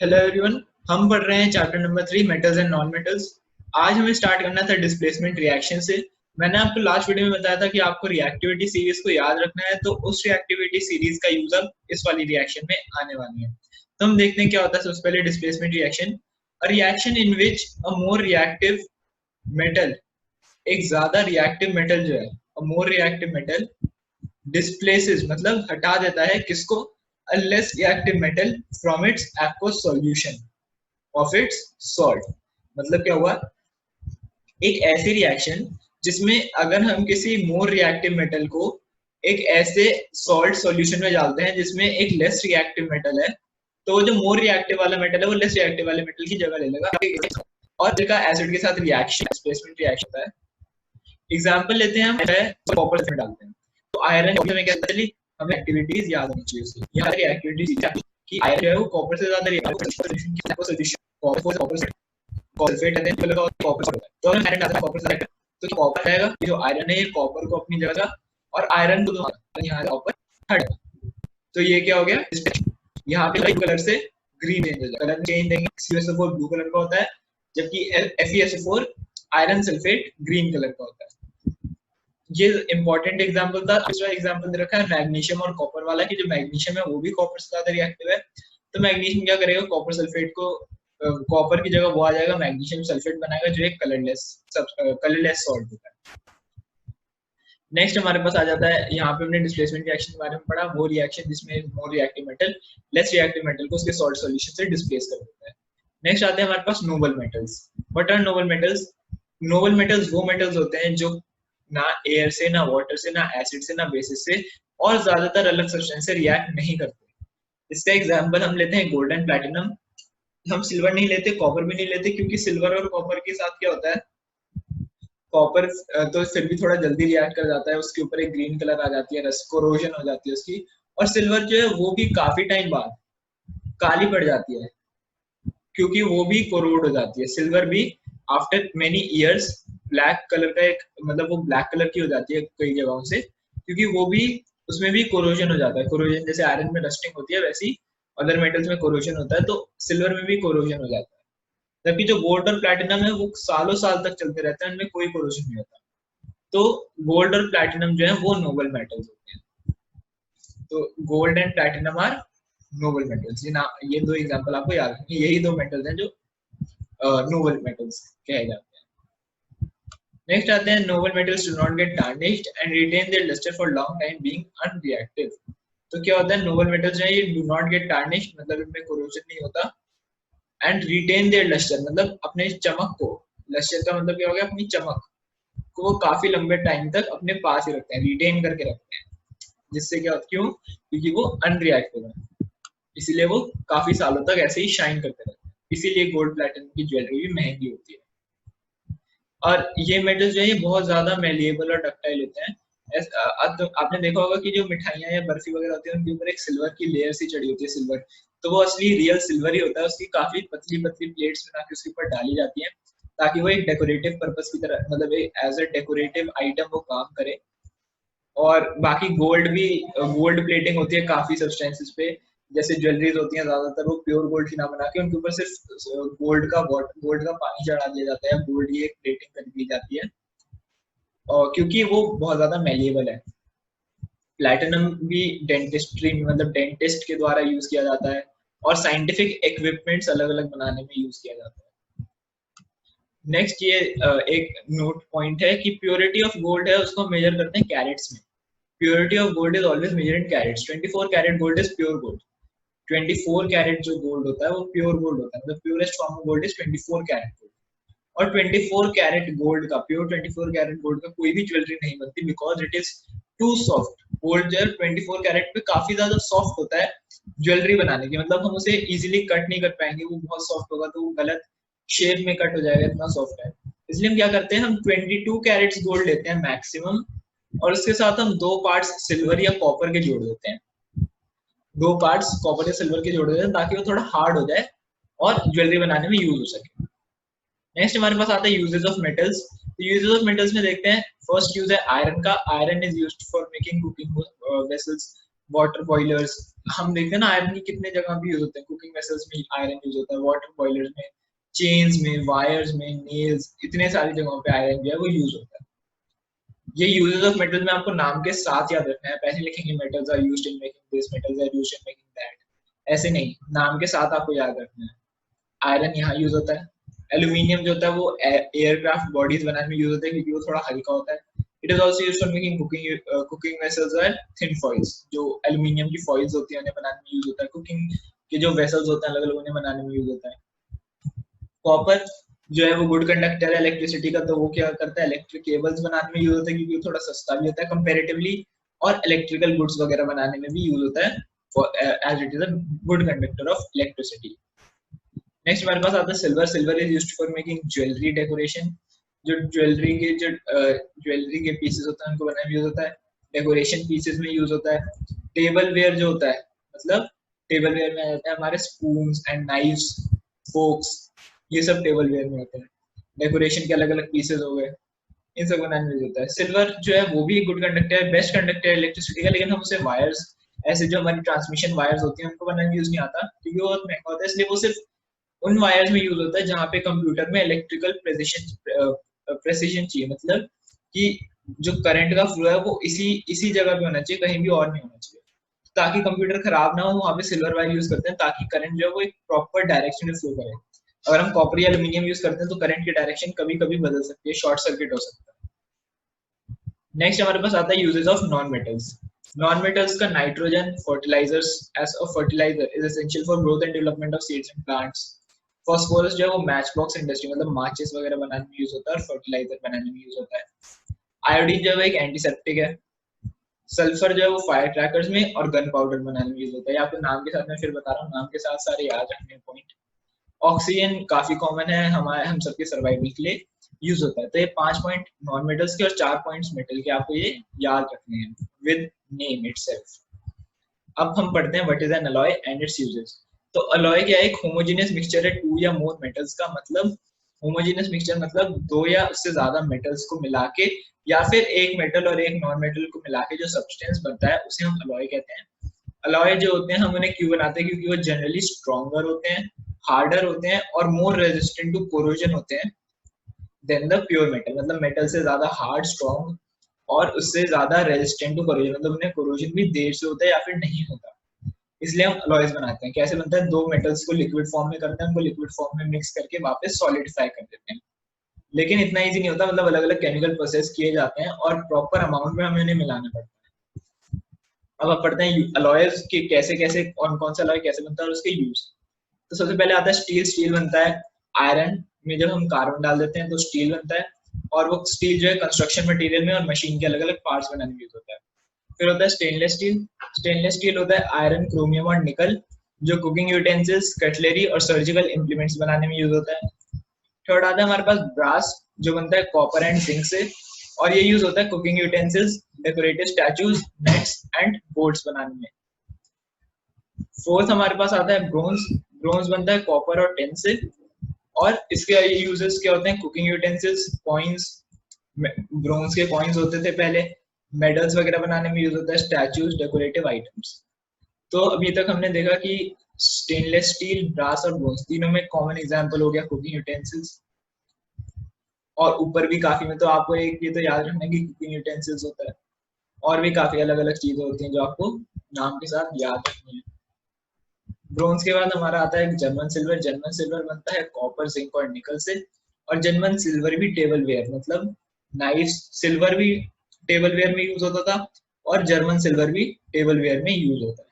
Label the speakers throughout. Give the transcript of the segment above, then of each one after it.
Speaker 1: Hello everyone. हम पढ़ रहे हैं chapter number 3 metals and non metals. आज हमें स्टार्ट करना था डिस्प्लेसमेंट रिएक्शन से। मैंने आपको लास्ट वीडियो में बताया था कि आपको रिएक्टिविटी सीरीज को याद रखना है, तो उस रिएक्टिविटी सीरीज का यूज अब इस वाली रिएक्शन में आने वाली है। तो हम देखते हैं क्या होता है। सबसे पहले displacement reaction, a reaction in which a more reactive metal, एक ज्यादा रिएक्टिव मेटल जो है, अ मोर रिएक्टिव मेटल डिस्प्लेसेस मतलब हटा देता है किसको, a less reactive metal from its aqueous solution of its salt। मतलब क्या हुआ, एक ऐसी रिएक्शन जिसमें अगर हम किसी मोर रिएक्टिव मेटल को एक ऐसे सॉल्ट सॉल्यूशन में डालते हैं जिसमें एक लेस रिएक्टिव मेटल है, तो जो मोर रिएक्टिव वाला मेटल है वो लेस रिएक्टिव वाले मेटल की जगह ले लेगा और इसका एसिड के साथ रिएक्शन डिस्प्लेसमेंट रिएक्शन होता है। एग्जांपल लेते हैं, हम कॉपर में डालते हैं तो आयरन में क्या चली, हमें एक्टिविटीज याद होनी चाहिए उसकी। यहाँ की एक्टिविटीज कि आयरन जो है वो कॉपर से ज्यादा सल्फेट है कॉपर, तो हम आयरन डालते हैं कॉपर से, तो कॉपर आएगा, जो आयरन है ये कॉपर को अपनी जगह और आयरन को यहाँ कॉपर हट। तो ये क्या हो गया, यहाँ पे ब्लू कलर से ग्रीन चेंज हो जाएगा, कलर चेंज देंगे। CuSO4 ब्लू कलर का होता है, जबकि FeSO4 iron sulphate green colour का होता है। ये इंपॉर्टेंट एग्जांपल था। दूसरा एग्जांपल दे रखा है मैग्नीशियम और कॉपर वाला, कि जो मैग्नीशियम है वो भी कॉपर से ज्यादा रिएक्टिव है। तो मैग्नीशियम क्या करेगा, कॉपर सल्फेट को कॉपर की जगह वो आ जाएगा, मैग्नीशियम सल्फेट बनाएगा जो एक कलरलेस सॉल्ट होता है। नेक्स्ट हमारे पास आ जाता है, यहाँ पे हमने डिस्प्लेसमेंट रिएक्शन के बारे में पढ़ा, वो रिएक्शन जिसमें more reactive metal less reactive metal को उसके सॉल्ट सॉल्यूशन से डिस्प्लेस कर देता है। नेक्स्ट आते हैं हमारे पास noble metals. What are noble metals? Noble metals वो मेटल्स होते हैं जो ना एयर से, ना वाटर से, ना एसिड से, ना बेसिस से और ज्यादातर अलग सब्सटेंस से रिएक्ट नहीं करते। इसका एग्जांपल हम लेते हैं गोल्ड एंड प्लैटिनम। हम सिल्वर नहीं लेते, कॉपर भी नहीं लेते, क्योंकि सिल्वर और कॉपर के साथ क्या होता है, कॉपर तो फिर भी थोड़ा जल्दी रिएक्ट कर जाता है, उसके ऊपर एक ग्रीन कलर आ जाती है, रस्ट कोरोजन हो जाती है उसकी। और सिल्वर जो है वो भी काफी टाइम बाद काली पड़ जाती है, क्योंकि वो भी कोरोड हो जाती है। सिल्वर भी after many years black colour का एक मतलब वो ब्लैक कलर की हो जाती है कई जगहों से, क्योंकि वो भी उसमें भी कोरोजन हो जाता है। कोरोजन जैसे आयरन में रस्टिंग होती है, वैसी अदर मेटल्स में कोरोजन होता है, तो सिल्वर में भी कोरोजन हो जाता है। जबकि जो गोल्ड और प्लैटिनम है वो सालों साल तक चलते रहते हैं, उनमें कोई कोरोजन नहीं होता। तो गोल्ड और प्लैटिनम जो है वो नोबल मेटल्स होते हैं। तो gold and platinum are noble metals. ये दो एग्जांपल आपको याद रखनी, यही दो मेटल्स हैं जो नोबल मेटल्स कहे जाते हैं। नेक्स्ट आते हैं, noble metals do not get tarnished and retain their lustre for long time being unreactive. तो क्या होता है, नोबल मेटल्स जो है ये डू नॉट गेट टार्निश्ड मतलब इनमें कोरोजन नहीं होता, एंड रिटेन देयर लस्टर मतलब अपने चमक को, लस्टर का मतलब क्या हो गया, अपनी चमक को वो काफी लंबे टाइम तक अपने पास ही रखते हैं, रिटेन करके रखते हैं। जिससे क्या, क्यों, क्योंकि वो अनरिएक्टिव है, इसीलिए वो काफी सालों तक ऐसे ही शाइन करते रहते हैं। इसीलिए गोल्ड प्लैटिनम की ज्वेलरी भी महंगी होती है। और ये मेटल्स जो है ये बहुत ज्यादा मेलिएबल और डक्टाइल होते हैं। आपने देखा होगा कि जो मिठाइयाँ या बर्फी वगैरह होती है उनके ऊपर एक सिल्वर की लेयर सी चढ़ी होती है, सिल्वर, तो वो असली रियल सिल्वर ही होता है। उसकी काफी पतली पतली प्लेट्स बना के उसके ऊपर डाली जाती है, ताकि वो एक डेकोरेटिव पर्पस की तरह, मतलब एज अ डेकोरेटिव आइटम वो काम करे। और बाकी गोल्ड भी, गोल्ड प्लेटिंग होती है काफी सब्सटेंसेस पे, जैसे ज्वेलरीज होती हैं ज्यादातर वो प्योर गोल्ड की ना बना के उनके ऊपर सिर्फ गोल्ड का पानी चढ़ा दिया जाता है, गोल्ड की एक प्लेटिंग कर दी जाती है, और क्योंकि वो बहुत ज्यादा मेलिएबल है। प्लैटिनम भी डेंटिस्ट्री में मतलब डेंटिस्ट के द्वारा यूज किया जाता है, और साइंटिफिक इक्विपमेंट्स अलग अलग बनाने में यूज किया जाता है। नेक्स्ट ये एक नोट पॉइंट है कि प्योरिटी ऑफ गोल्ड है उसको मेजर करते हैं कैरेट्स में। Purity of gold is always measured in carats. 24 carat gold is pure gold. 24 carat जो गोल्ड होता है वो प्योर गोल्ड होता है, मतलब purest form of gold is 24 carat gold. और 24 कैरेट गोल्ड का, प्योर 24 कैरेट गोल्ड का कोई भी ज्वेलरी नहीं बनती, because it is too soft. Gold जो है 24 कैरेट पे काफी ज्यादा सॉफ्ट होता है ज्वेलरी बनाने की, मतलब हम उसे इजीली कट नहीं कर पाएंगे, वो बहुत सॉफ्ट होगा तो वो गलत शेप में कट हो जाएगा, इतना सॉफ्ट है। इसलिए हम क्या करते हैं, हम 22 कैरेट्स गोल्ड लेते हैं मैक्सिमम, और उसके साथ हम 2 पार्ट्स सिल्वर या कॉपर के जोड़ देते हैं, 2 पार्ट्स कॉपर या सिल्वर के जोड़ देते हैं, ताकि वो थोड़ा हार्ड हो जाए और ज्वेलरी बनाने में यूज हो सके। नेक्स्ट हमारे पास आता है यूजेस ऑफ मेटल्स। तो यूजेस ऑफ मेटल्स में देखते हैं, फर्स्ट यूज है आयरन का। Iron is used for making cooking vessels. Water boilers, हम देखते हैं ना आयरन की कितने जगह भी यूज होते हैं, कुकिंग वेसल्स में आयरन यूज होता है, वाटर बॉयलर्स में, चेन्स में, वायर्स में, नेल्स, इतने सारी जगहों पे आयरन जो है वो यूज होता है। ये यूजेस ऑफ मेटल में आपको नाम के साथ याद रखना है, पहले लिखेंगे metals are used in making this, metals are used in making that, ऐसे नहीं, नाम के साथ आपको याद रखना है। आयरन यहाँ यूज होता है। एल्यूमिनियम जो होता है वो एयरक्राफ्ट बॉडीज बनाने में यूज होता है क्योंकि वो थोड़ा हल्का होता है। It is also used for making cooking vessels और थिन फॉइल्स, जो एल्यूमिनियम की फॉइल्स होती है उन्हें बनाने में यूज होता है। कुकिंग के जो वेसल्स होते हैं अलग अलग, उन्हें बनाने में यूज होता है। कॉपर जो है वो गुड कंडक्टर है इलेक्ट्रिसिटी का, तो वो क्या करता है, इलेक्ट्रिक केबल्स बनाने में यूज होता है क्योंकि वो थोड़ा सस्ता भी होता है कंपैरेटिवली, और इलेक्ट्रिकल गुड्स वगैरह बनाने में भी यूज होता है as it is a good conductor of electricity. Next हमारे पास आता है silver. Silver is used for making jewellery decoration, जो ज्वेलरी के पीसेस होते हैं उनको बनाने में यूज होता है। डेकोरेशन पीसेस में यूज होता है। टेबल वेयर जो होता है, मतलब टेबल वेयर में आ जाता है हमारे स्पून्स एंड नाइफ्स, फोक्स, ये सब टेबल वेयर में होते हैं। डेकोरेशन के अलग अलग पीसेस हो गए, इन सब बनाने में यूज होता है। सिल्वर जो है वो भी गुड कंडक्टर है, बेस्ट कंडक्टर है इलेक्ट्रिसिटी का, लेकिन हम उसे वायर्स, ऐसे जो हमारी ट्रांसमिशन वायर्स होती हैं उनको बनाने में यूज नहीं आता क्योंकि वो बहुत महंगा होता है, इसलिए वो सिर्फ उन वायर्स में यूज होता है जहाँ पे कंप्यूटर में इलेक्ट्रिकल प्रेसिशन चाहिए, मतलब कि जो करंट का फ्लो है वो इसी इसी जगह पे होना चाहिए, कहीं भी और नहीं होना चाहिए, ताकि कंप्यूटर खराब ना हो, वहाँ पे सिल्वर वायर यूज करते हैं ताकि करंट जो है वो एक प्रॉपर डायरेक्शन में फ्लो करे। अगर हम कॉपर या एल्यूमिनियम यूज करते हैं तो करंट की डायरेक्शन कभी कभी बदल सकती है, शॉर्ट सर्किट हो सकता है। नेक्स्ट हमारे पास आता है uses of non metals. Non metals का nitrogen fertilisers, as a fertiliser is essential for growth and development of seeds and plants. Phosphorus जो है वो मैच बॉक्स इंडस्ट्री, मतलब माचिस वगैरह बनाने में यूज होता है और फर्टिलाइजर बनाने में यूज होता है। आयोडीन जो है एक एंटीसेप्टिक है। सल्फर जो है वो फायर क्रैकर्स में और गन पाउडर बनाने में यूज होता है। आपको नाम के साथ मैं फिर बता रहा हूँ, नाम के साथ सारे याद रखने पॉइंट। ऑक्सीजन काफी कॉमन है, हमारे हम सबके सर्वाइवल के लिए यूज होता है। तो ये 5 पॉइंट नॉन मेटल्स के और 4 पॉइंट्स मेटल के, आपको ये याद रखने हैं विद नेम इटसेल्फ। अब हम पढ़ते हैं what is an alloy and it's uses. तो अलॉय क्या है, एक होमोजेनियस मिक्सचर है टू या मोर मेटल्स का, मतलब होमोजेनियस मिक्सचर मतलब दो या उससे ज्यादा मेटल्स को मिला के, या फिर एक मेटल और एक नॉन मेटल को मिला के जो सब्सटेंस बनता है उसे हम अलॉय कहते हैं। अलॉय जो होते हैं हम उन्हें क्यों बनाते हैं, क्योंकि वो जनरली स्ट्रॉन्गर होते हैं, हार्डर होते हैं और मोर रेजिस्टेंट टू कोरोजन होते हैं देन द प्योर मेटल, मतलब मेटल से ज्यादा हार्ड, स्ट्रॉन्ग और उससे ज्यादा रेजिस्टेंट टू कोरोजन, मतलब उन्हें कोरोजन भी देर से होता है या फिर नहीं होता। इसलिए हम अलॉयज बनाते हैं। कैसे बनता है, दो मेटल्स को लिक्विड फॉर्म में करते हैं, उनको लिक्विड फॉर्म में मिक्स करके वापस सॉलिडिफाई कर देते हैं। लेकिन इतना इजी नहीं होता, मतलब अलग अलग केमिकल प्रोसेस किए जाते हैं और प्रॉपर अमाउंट में हमें उन्हें मिलाना पड़ता है। अब आप पढ़ते हैं अलॉयज के कैसे कैसे, कौन कौन सा अलॉय कैसे बनता है और उसके यूज। तो सबसे पहले आता है स्टील। स्टील बनता है आयरन में, जब हम कार्बन डाल देते हैं तो स्टील बनता है, और वो स्टील जो है कंस्ट्रक्शन मटेरियल में और मशीन के अलग अलग पार्ट्स बनाने में यूज होता है। फिर होता है स्टेनलेस स्टील। स्टेनलेस स्टील होता है आयरन, क्रोमियम और निकल, जो कुकिंग यूटेंसिल्स, कटलरी और सर्जिकल इंप्लीमेंट्स बनाने में यूज होता है। थर्ड आता है हमारे पास ब्रास, जो बनता है कॉपर एंड जिंक से, और ये यूज होता है cooking utensils, decorative statues, nets and boards बनाने में। फोर्थ हमारे पास आता है ब्रोंज। ब्रोंज बनता है कॉपर और टिन से, और इसके यूजेस क्या होते हैं, कुकिंग यूटेंसिल्स, कॉइन्स, ब्रोंज के कॉइन्स होते थे पहले, मेडल्स वगैरह बनाने में यूज होता है, स्टैचूज, डेकोरेटिव आइटम्स। तो अभी तक हमने देखा कि स्टेनलेस स्टील, ब्रास और ब्रोंज तीनों में कॉमन एग्जांपल हो गया कुकिंग यूटेंसिल्स, और ऊपर भी काफी में, तो आपको एक ये तो याद रखना कि कुकिंग यूटेंसिल्स होता है, और भी काफी अलग अलग चीजें होती हैं जो आपको नाम के साथ याद रखनी है। ब्रोंज के बाद हमारा आता है जर्मन सिल्वर। जर्मन सिल्वर बनता है कॉपर, जिंक और निकल से, और जर्मन सिल्वर भी टेबल वेयर, मतलब नाइफ सिल्वर भी टेबल वेयर में यूज होता था, और जर्मन सिल्वर भी टेबल वेयर में यूज होता है।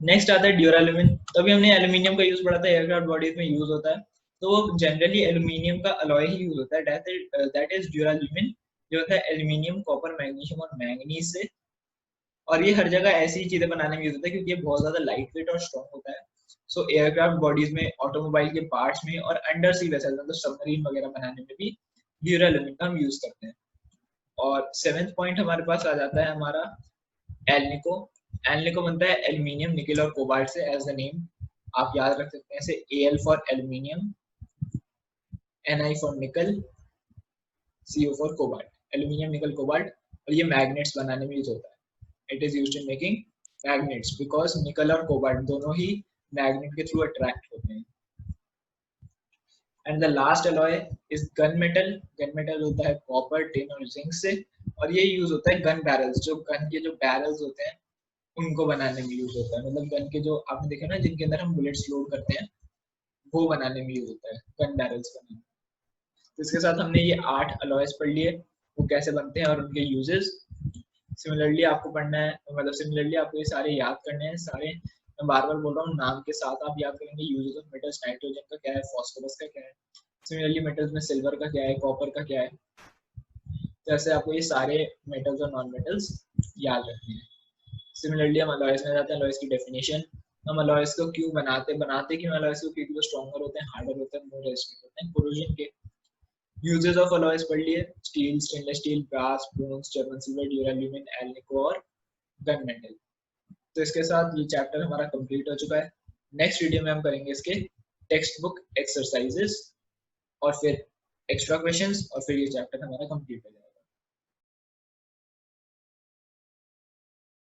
Speaker 1: नेक्स्ट आता है ड्यूरालुमिन। तो अभी हमने एल्यूमिनियम का यूज पढ़ा था, एयरक्राफ्ट बॉडीज में यूज होता है, तो जनरली एल्यूमिनियम का अलॉय ही यूज होता है, दैट इज ड्यूरालुमिन, जो होता है एल्यूमिनियम, कॉपर, मैग्नीशियम और मैंगनीज से। और ये हर जगह ऐसी चीजें बनाने में यूज होता है क्योंकि ये बहुत ज्यादा लाइट वेट और स्ट्रॉन्ग होता है। सो एयरक्राफ्ट बॉडीज में, ऑटोमोबाइल के पार्ट्स में और अंडर सी वेसल, मतलब सबमरीन वगैरह बनाने में भी ड्यूरालुमिन का हम यूज करते हैं। और सेवेंथ पॉइंट हमारे पास आ जाता है हमारा एल्निको। एल्निको बनता है एल्यूमिनियम, निकल और कोबाल्ट से, एज द नेम आप याद रख सकते हैं ऐसे, Al for aluminium, Ni for निकल, Co फॉर कोबाल्ट, एल्यूमिनियम, निकल, कोबाल्ट। और ये मैग्नेट्स बनाने में यूज होता है, it is used in making magnets because निकल और कोबाल्ट दोनों ही मैग्नेट के थ्रू अट्रैक्ट होते हैं। And the last alloy is gun metal. Gun metal होता है कॉपर, टिन और जिंक से, और ये यूज होता है गन बैरल्स, जो गन के जो बैरल्स होते हैं उनको बनाने में यूज होता है। मतलब गन के जो आपने देखा ना जिनके अंदर हम बुलेट्स लोड करते हैं वो बनाने में यूज होता है, गन बैरल्स बनाने में। तो इसके साथ हमने ये 8 अलॉयज पढ़ लिए, वो कैसे बनते हैं और उनके यूजेस। सिमिलरली आपको पढ़ना है, मतलब सिमिलरली आपको ये सारे याद करने हैं सारे। मैं बार बार बोल रहा हूँ, नाम के साथ आप याद करेंगे यूजेस ऑफ मेटल्स, नाइट्रोजन का क्या है, फास्फोरस का क्या है, सिमिलरली मेटल्स में सिल्वर का क्या है, कॉपर का क्या है। तो ऐसे आपको ये सारे मेटल्स और नॉन मेटल्स याद रखने हैं। सिमिलरली हम अलॉयज में जाते हैं, अलॉयज की डेफिनेशन। हम अलॉयज को क्यों बनाते क्यों अलॉयज को, क्योंकि वो स्ट्रॉन्गर होते हैं, हार्डर होते हैं, मोर रेजिस्टेंट होते हैं कोरोजन के। यूजेस ऑफ अलॉयज पढ़ लिए, steel, stainless steel, brass, bronze, German silver, duralumin, alnico और गन मेटल। तो इसके साथ ये चैप्टर हमारा कंप्लीट हो चुका है। नेक्स्ट वीडियो में हम करेंगे इसके टेक्स्ट बुक एक्सरसाइजेस और फिर एक्स्ट्रा क्वेश्चंस, और फिर ये चैप्टर हमारा कंप्लीट हो जाएगा।